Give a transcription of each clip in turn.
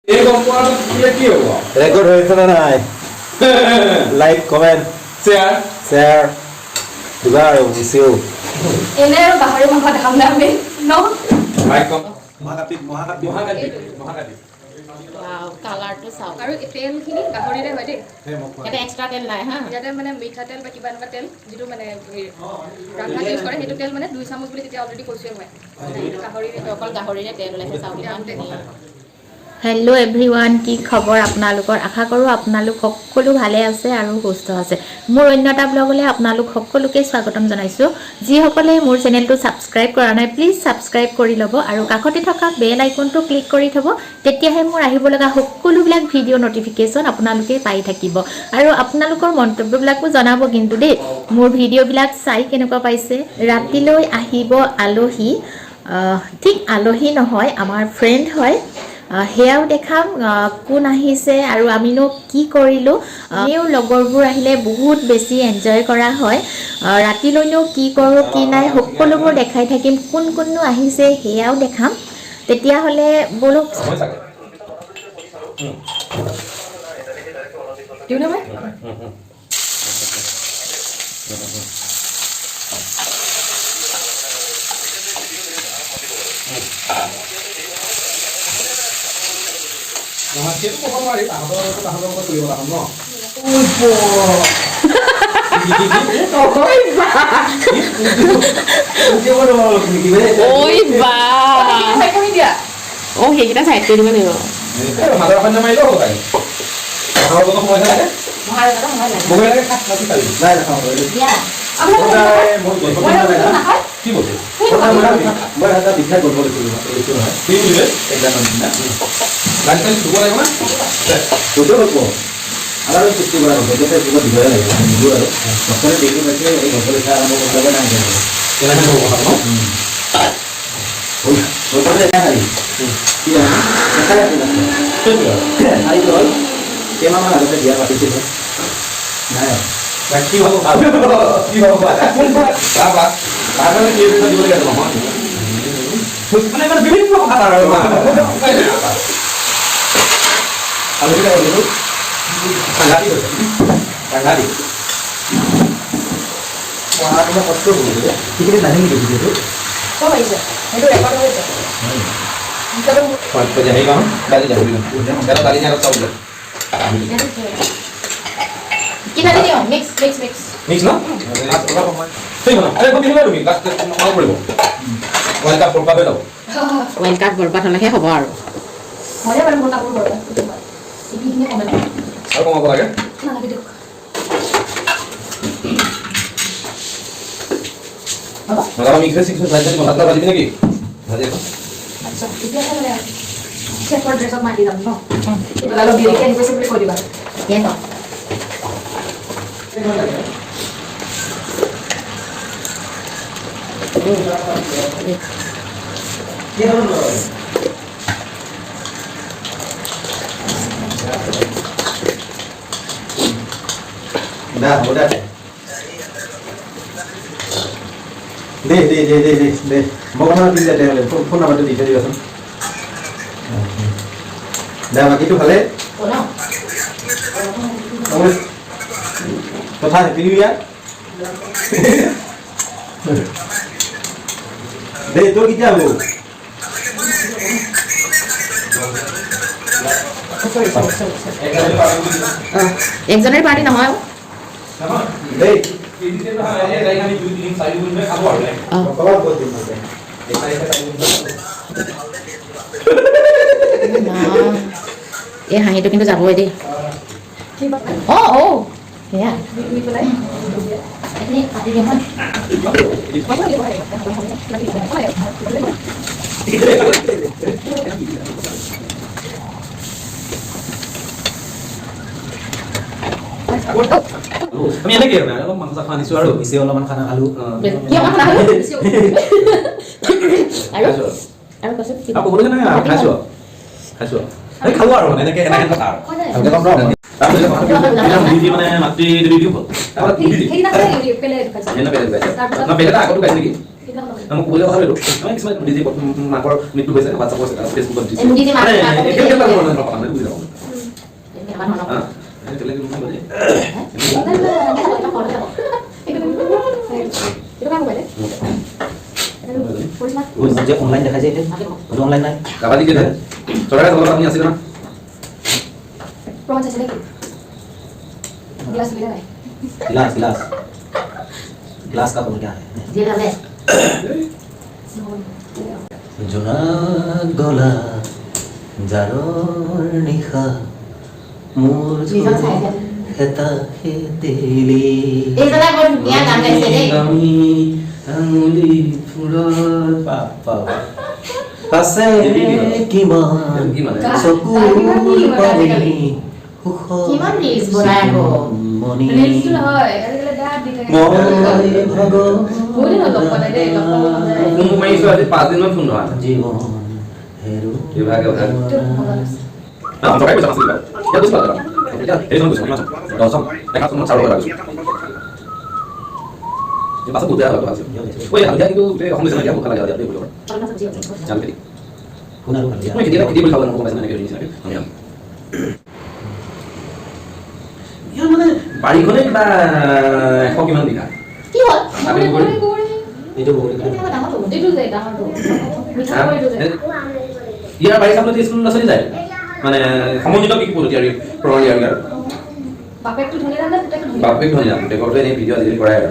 এই গম্পৰ কি হ'ব ৰেকৰ্ড হৈছে না নাই লাইক কমেন্ট শ্বেয়াৰ দিবা আৰু বুজিও এনে আৰু গাহৰি মাংস দেখাম না আমি ন লাইক কম মহাকাপি Wow, color to south. আৰু তেলখিনি গাহৰিৰে হয় দেই এটা এক্সট্ৰা তেল নাই হা ইয়াতে মানে মিঠাতেল বা কিবা এনেকুৱা তেল যিটো মানে ৰান্ধাত ইউজ কৰে সেইটো তেল মানে 2 চামুচ বুলি তেতিয়া অলৰেডি কৈছোৱে মই গাহৰিৰে অকল গাহৰিৰে তেল ওলাইছে চাউল ইমান ধুনীয়া হেল্ল' এভৰিৱান কি খবৰ আপোনালোকৰ আশা কৰোঁ আপোনালোক সকলো ভালে আছে আৰু সুস্থ আছে মোৰ অন্য এটা ব্লগলৈ আপোনালোক সকলোকে স্বাগতম জনাইছোঁ যিসকলে মোৰ চেনেলটো ছাবস্ক্ৰাইব কৰা নাই প্লিজ ছাবস্ক্ৰাইব কৰি ল'ব আৰু কাষতে থকা বেল আইকনটো ক্লিক কৰি থ'ব তেতিয়াহে মোৰ আহিব লগা সকলোবিলাক ভিডিঅ' নটিফিকেশ্যন আপোনালোকে পাই থাকিব আৰু আপোনালোকৰ মন্তব্যবিলাকো জনাব কিন্তু দেই মোৰ ভিডিঅ'বিলাক চাই কেনেকুৱা পাইছে ৰাতিলৈ আহিব আলহী ঠিক আলহী নহয় আমাৰ ফ্ৰেণ্ড হয় হেয়াও দেখাম কোন আহিছে আৰু আমিনো কি কৰিলোঁ আমিও লগৰবোৰ আহিলে বহুত বেছি এনজয় কৰা হয় ৰাতিলৈনো কি কৰোঁ কি নাই সকলোবোৰ দেখাই থাকিম কোননো আহিছে হেয়াও দেখাম তেতিয়াহ'লে বলক দিওঁ নে মই নহয় সেইটো ক'ব নোৱাৰি তাহাঁতৰ লগত কৰিব লাগিব ন ঐ বা কৰি দিয়া অ সেইকেইটা চাইড কৰি দিব লাগিব মাজৰ এখন মাৰিলেও হ'ব লাগে তাহাঁতৰ লগত সময় থাকে নহয় দাদা নহয় মোবাইল লাগে খাত নাছি পাৰি নাই নাখাওঁ দিয়া কি বলছে মই এটা বিখ্যাত গল্প লিখিলোঁ নহয় কি বুলিলে একদম না গাড়ী চালি ধুব লাগিব না দুটো গল্প আমাৰ সৃষ্টি কৰা গল্প যাতে কিবা দিবই লাগে নিদিওঁ আৰু ডক্টৰে দেখি পাইছে এই গল্প লিখা আৰম্ভ কৰিব নাই কেনেকৈ হ'ব কথা ন গল্পটো এটা শাৰী কি এটাই শাৰীটো হ'ল কেইমাহমান আগতে বিয়া পাতিছিলে নাই কি হ'ব কি হ'ব তাৰপৰা তাৰমানে কি দিব লাগে নহয় মানে মানে বিভিন্ন কথা আৰু আলোচনা কৰিলোঁ সাংঘাতিক হৈছে সাংঘাতিক পঢ়া কষ্ট কৰিছে সেইখিনি নাহে নেকি ভিডিঅ'টো চব আহিছে সেইটো ৰেকৰ্ড হৈছে হেৰি পাওঁ দালি যাব দালি নিয়াত চাউল কি দালি দিওঁ মিক্স মিক্স ন ঠিক ন আরে কোন দিলে তুমি লাস্ট মনে পড়িব ওয়ান কাপ পড়বা বেলাও ৱেল কাট বৰবাদ হ'লেহে হ'ব আৰু মজা মানে মোৰ কাপোৰ বড় ইপিনে কমে আৰু কমাব লাগে না লাগি দিও নলা মিক্স সিক্স সাইজ দিন ভাত ভাজি নাকি ভাজি আচ্ছা এতিয়া মানে চেফৰ ড্ৰেছত মাৰি দাম ন এটা লালো বিয়ে কেন কৈছে বুলি কৈ দিবা কেন দে হ'ব দে দে মোক আমাৰ দিলে দে ফোন নাম্বাৰটো দি থৈ দিবাচোন দে বাকীটো ভালে কথা হেপী নিউ ইয়াৰ দে তোৰ কেতিয়া হ'ব একজনেৰ পাৰ্টি নহয় দে আমি 2 3 4 দিন খাব আৰু কবাত ক'ত দিম মানে এই হাঁহিটো কিন্তু যাবই দেই কি বা অ অ সেয়া দুই পেলাই এখিনি কাটি দিম হয় আমি এনে কি আৰু মাংস খানিছো আৰু পিছে অলপমান খানা খালো কিয় কথা হ'ল আৰু আৰু কচোন কি আকৌ বলে নাই খাইছো খাইছো এই খালো আৰু মানে এনেকে এনেকে কথা আৰু ভালকে কম ৰহ তাৰপিছত দিদি মানে মাতৃ দিদি দিব তাৰপৰা দিদি সেইদিনা পেলাই ঢুকাইছে এনে পেলে না পেলে আগতো খাইছে নেকি সেইদিনা মোক ক'বলৈ ভাবিলো আমি কিছুমান নিজে মাকৰ মৃত্যু হৈছে WhatsApp আছে ফেচবুকত দিছে এমডি যে মাক এইটো কথা বুজি যাওঁ আমাৰ ধৰণৰ হা এইটো লাগে মই বলে এইটো কাম কৰে ওই যে অনলাইন দেখা যায় এটা অনলাইন নাই কাবাডী কে চৰকাৰে চৰকাৰ আপুনি আছে না প্ৰমাণ আছে নেকি গ্লাস লিখা নাই गिलास गिलास गिलास का बोल क्या है যে লাগে জোনা গলা জাৰৰ নিশা মোৰ হেতা হেতেলি এই জনা বৰ ধুনীয়া গান গাইছে দেই আমি আঙুলি ফুলৰ পাপা আছে কিমান চকুৰ পানী কিমান ৰিলছ বনাই আকৌ ৰিলছটো নহয় আজিকালি ডাব দি থাকে বহুত দিন লগ পোৱা নাই দেই লগ পাব মন যায় মোক মাৰিছো আজি 5 দিন মান ফোন নহয় জীবন হেৰু বিভাগে কথা এইটো মজা আছে না চৰকাৰে কৈছে আছিল এটা বুঝ পালা এটা এই জন বুঝছ না দশম দেখা তুমি চালু করা যে পাছে বুঝা হলো আছে ওই হালকা কিন্তু অসমে জানা দিয়া ভালো লাগে দিয়া বলো জানতে কোনা কোনা দিয়া মই কি বলি খাওয়া না কোনো না কেউ নিছে আমি ইয়াৰ মানে বাৰীখনে কিবা এশ কিমান বিঘা কি হ'ল আমি কৰি এইটো বহুত এইটো যে ডাঙৰটো মিঠা কৰিটো যে ইয়াৰ বাৰী চাবলৈ স্কুল নচলি যায় মানে সমন্বিত কি পদ্ধতি প্ৰণালী আৰু বাপেকটো ধনী ৰান্ধে পুতেকটো ধনী বাপেক ধনী না পুতেকৰটো এনে ভিডিঅ' আজিকালি কৰাই আৰু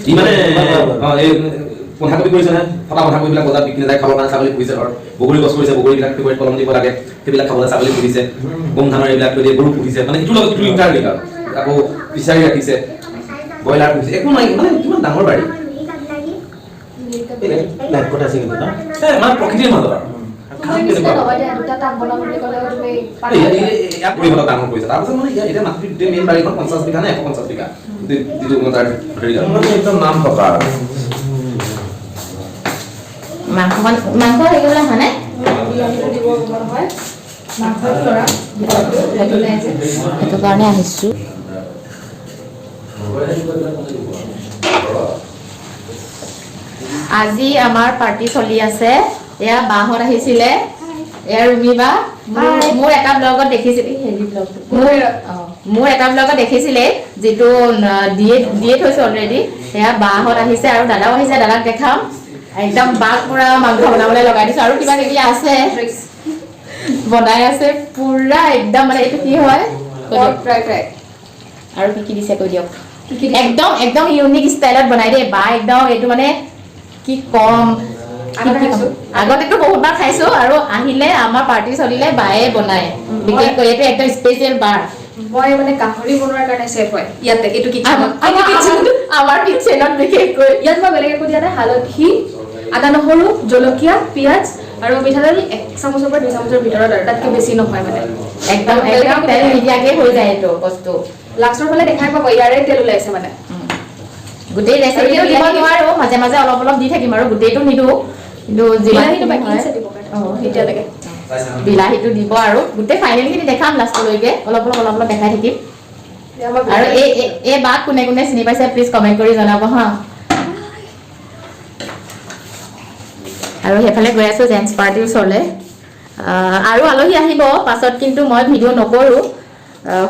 ই মানে এই বন্ধাকবি কৰিছে না ফটা বন্ধাকবিবিলাক বজাৰত বিক্ৰী যায় খাবৰ কাৰণে ছাগলী পুহিছে ধৰ বগৰী গছ কৰিছে বগৰীবিলাক ফেব্ৰুৱাৰীত কলম দিব লাগে সেইবিলাক খাবলৈ ছাগলী পুহিছে গোম ধানৰ এইবিলাক কৰি গৰু পুহিছে মানে ইটোৰ লগত ইটো ইণ্টাৰলিংক আৰু আকৌ বিচাৰি ৰাখিছে ব্ৰইলাৰ পুহিছে একো নাই মানে কিমান ডাঙৰ বাৰী লাইক কথা আছে কিন্তু না মানে প্ৰকৃতিৰ মাজত আৰু তুমি নিচিনা নহয় দে দুটা টাক বনাম বুলি ক'লে তুমি ইয়াত পৰিমাণত ডাঙৰ কৰিছে তাৰপিছত মানে এতিয়া মাটি গোটেই মেইন বাৰীখন 50 বিঘা নে 150 বিঘা যিটো মানে তাৰ হেৰি মানে একদম নাম থকা আৰু মাংস হেৰিবলৈ হোৱা নাই বিৰিয়ানীটো দিব নহয় মাংসটো লৰা সেইটো নাই যে সেইটো কাৰণে আহিছোঁ আজি আমাৰ পাৰ্টি চলি আছে এয়া বাহঁত আহিছিলে এয়া ৰুমি বা মোৰ এটা ব্লগত দেখিছিলে মোৰ এটা ব্লগত দেখিছিলে যিটো দিয়ে থৈছে অলৰেডি এয়া বাহঁত আহিছে আৰু দাদাও আহিছে দাদাক দেখাম একদম বাক পুৰা মাংস বনাবলৈ লগাই দিছো আৰু কিবা কিবি আছে বনাই আছে পুৰা একদম মানে এইটো কি হয় আৰু কি দিছে কৈ দিয়ক একদম একদম ইউনিক ষ্টাইলত বনাই দেই বা একদম এইটো মানে কি কম আগতেতো বহুতবাৰ খাইছো আৰু আহিলে আমাৰ পাৰ্টি চলিলে বায়ে বনায় বিশেষকৈ এইটো একদম স্পেচিয়েল বাৰ মই মানে গাহৰি বনোৱাৰ কাৰণে চেফ হয় ইয়াতে এইটো আমাৰ কিচেনত বিশেষকৈ ইয়াত মই বেলেগ একো দিয়া নাই হালধি আদা নহৰু জলকীয়া পিঁয়াজ আৰু মিঠাতেল 1 চামুচৰ পৰা 2 চামুচৰ ভিতৰত আৰু তাতকৈ বেছি নহয় মানে একদম একদম তেল নিদিয়াকৈ হৈ যায় এইটো বস্তু লাষ্টৰ ফালে দেখাই পাব ইয়াৰে তেল ওলাইছে মানে গোটেই ৰেচিপিটো দিব নোৱাৰো মাজে মাজে অলপ অলপ দি থাকিম আৰু গোটেইটো নিদিওঁ কিন্তু বিলাহীটো বাকী আছে দিব কাৰণে এতিয়ালৈকে বিলাহীটো দিব আৰু গোটেই ফাইনেলখিনি দেখাম লাষ্টলৈকে অলপ অলপ দেখাই থাকিম আৰু এই বাক কোনে কোনে চিনি পাইছে প্লিজ কমেণ্ট কৰি জনাব হা আৰু সেইফালে গৈ আছোঁ জেন্টছ পাৰ্টিৰ ওচৰলৈ আৰু আলহী আহিব পাছত কিন্তু মই ভিডিঅ' নকৰোঁ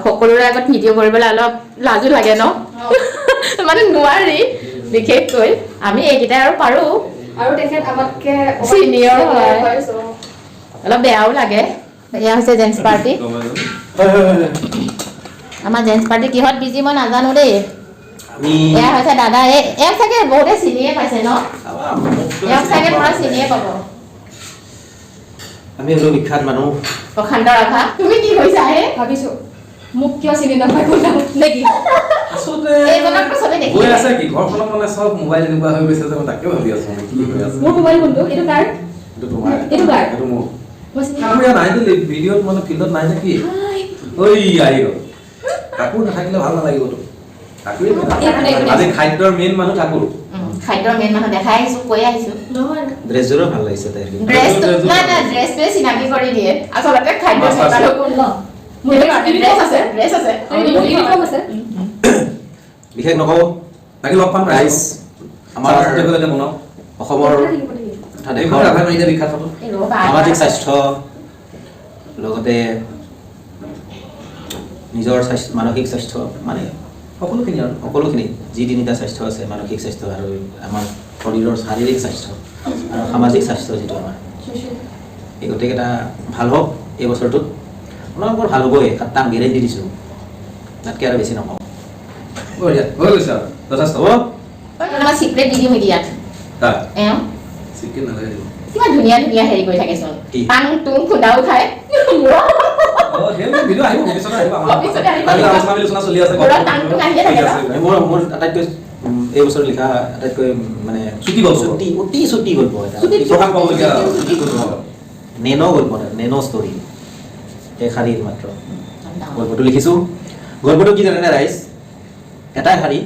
সকলোৰে আগত ভিডিঅ' কৰিবলৈ অলপ লাজো লাগে ন মানে নোৱাৰি বিশেষকৈ আমি এইকেইটাই আৰু পাৰোঁ আৰু তেখেত আমাতকৈ চিনিয়ৰ হয় অলপ বেয়াও লাগে এয়া হৈছে জেন্টছ পাৰ্টি আমাৰ জেন্টছ পাৰ্টি কিহত বিজি মই নাজানো দেই এয়া হৈছে দাদা এয়াক চাগে বহুতে চিনিয়ে পাইছে ন এয়াক চাগে পুৰা চিনিয়ে পাব আমি হলো বিখ্যাত মানুহ প্ৰশান্ত ৰাভা তুমি কি কৈছা হে ভাবিছো মোক কিয় চিনি নাপায় কোন নেকি আসলে এইজনকতো চবে দেখি গৈ আছে কি ঘৰখনত মানে সব মোবাইল এনেকুৱা হৈ গৈছে যে মই তাকে ভাবি আছো মানে কি হৈ আছে মোৰ মোবাইল কোনটো এইটো কাৰ এইটো তোমাৰ এইটো কাৰ? এইটো মোৰ মই চিনি কামুৰিয়া নাই দিলে ভিডিঅ'ত মানে ফিল্ডত নাই নেকি ঐ আহি গ'ল কাকো নাথাকিলে ভাল নালাগিব তো কাকোৱে আজি খাদ্যৰ মেইন মানুহ ঠাকুৰ খাদ্যৰ মেইন মানুহ দেখাই আহিছোঁ কৈ আহিছোঁ নহয় ড্ৰেছযোৰো ভাল লাগিছে তাইৰ ড্ৰেছটোৱে চিনাকি কৰি দিয়ে আচলতে খাদ্যৰ মেইন মানুহ কোন ন মোৰ ড্ৰেছ আছে ইউনিফৰ্ম আছে বিশেষ নকওঁ তাকে লগ পাম ৰাইজ আমাৰ আমাৰ হোটেলতে বনাও অসমৰ তথা দেশৰ বিখ্যাত ফটো সামাজিক স্বাস্থ্য লগতে নিজৰ স্বাস্থ্য মানসিক স্বাস্থ্য মানে সকলোখিনি আৰু সকলোখিনি যি তিনিটা স্বাস্থ্য আছে মানসিক স্বাস্থ্য আৰু আমাৰ শৰীৰৰ শাৰীৰিক স্বাস্থ্য আৰু সামাজিক স্বাস্থ্য যিটো আমাৰ এই গোটেইকেইটা ভাল হওক এই বছৰটোত আপোনালোকৰ ভাল হ'বই তাক গেৰেণ্টি দিছোঁ তাতকৈ আৰু বেছি নকওঁ বঢ়িয়া হৈ গৈছে আৰু যথেষ্ট হ'ব তোমাৰ চিক্ৰেট দি দিম নেকি ইয়াত তাৰ এওঁ চিকেন নালাগে দিব কিমান ধুনীয়া ধুনীয়া হেৰি কৰি থাকেচোন কি? পাং তুং খুন্দাও খায় সেই ভিডিঅ' আহিব ভৱিষ্যতে আহিব আমাৰ ভৱিষ্যতে আহিব। আমি আলোচনা বিলোচনা চলি আছে ঘৰত টাং টুং আহিয়ে থাকে ন? মোৰ আটাইতকৈ এই বছৰ লিখা আটাইতকৈ মানে চুটি গল্প। অতি চুটি গল্প এটা প্ৰকাশ পাবলগীয়া চুটি গল্প নেনো গল্প এটা নেনো ষ্টৰী এই শাৰীৰ মাত্ৰ গল্পটো লিখিছোঁ গল্পটো কি জানেনে ৰাইজ এটাই শাৰী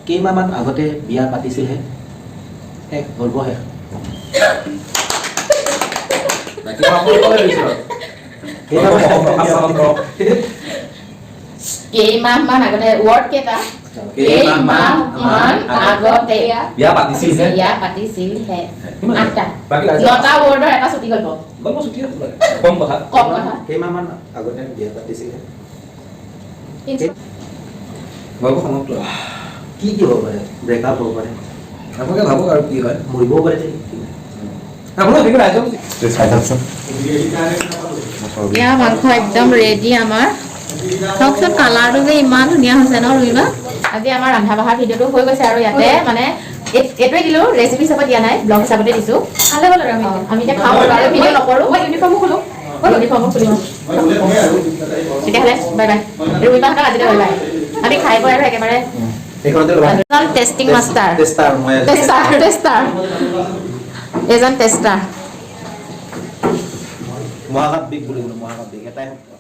কেইমাহমান আগতে বিয়া পাতিছিলহে শেষ গল্প শেষ বাকী আপোনালোকলে দিছো আৰু কেইমাহমান আগতে ৱৰ্ড কেইটা কেইমাহমান আগতে বিয়া পাতিছিল যে বিয়া পাতিছিলহে কিমান? আঠটা বাকী ৰাইজৰ 9টা ৱৰ্ডৰ এটা চুটি গল্প গল্প চুটি আছে কম কথা কম কথা কেইমাহমান আগতে বিয়া পাতিছিলহে গল্প সমাপ্ত কি হ'ব পাৰে ব্ৰেকআপ হ'ব পাৰে আপোনালোকে ভাবক আৰু কি হয় মৰিবও পাৰে যে আপোনালোক কিন্তু ৰাইজক চাই থাকচোন এয়া মাংস একদম ৰেডি আমাৰ চাওকচোন কালাৰটো যে ইমান ধুনীয়া হৈছে ন ৰুইবা আজি আমাৰ ৰন্ধা বঢ়া ভিডিঅ'টো হৈ গৈছে আৰু ইয়াতে মানে এইটোৱে দিলোঁ ৰেচিপি হিচাপত দিয়া নাই ব্লগ হিচাপতে দিছোঁ ভালে হ'ল আৰু আমি এতিয়া খাওঁ আৰু ভিডিঅ' নকৰোঁ মই ইউনিফৰ্মো খোলোঁ ইউনিফৰ্মো খুলিম তেতিয়াহ'লে বাই বাই ৰুমিবাহঁতক আজিলৈ বাই বাই আমি খাই বৈ আৰু একেবাৰে এইখনতে ল'বা টেষ্টিং মাষ্টাৰ টেষ্টাৰ মই টেষ্টাৰ এজন টেষ্টাৰ মহাকাব্যিক বুলি ক'লো মহাকাব্যিক এটাই শব্দ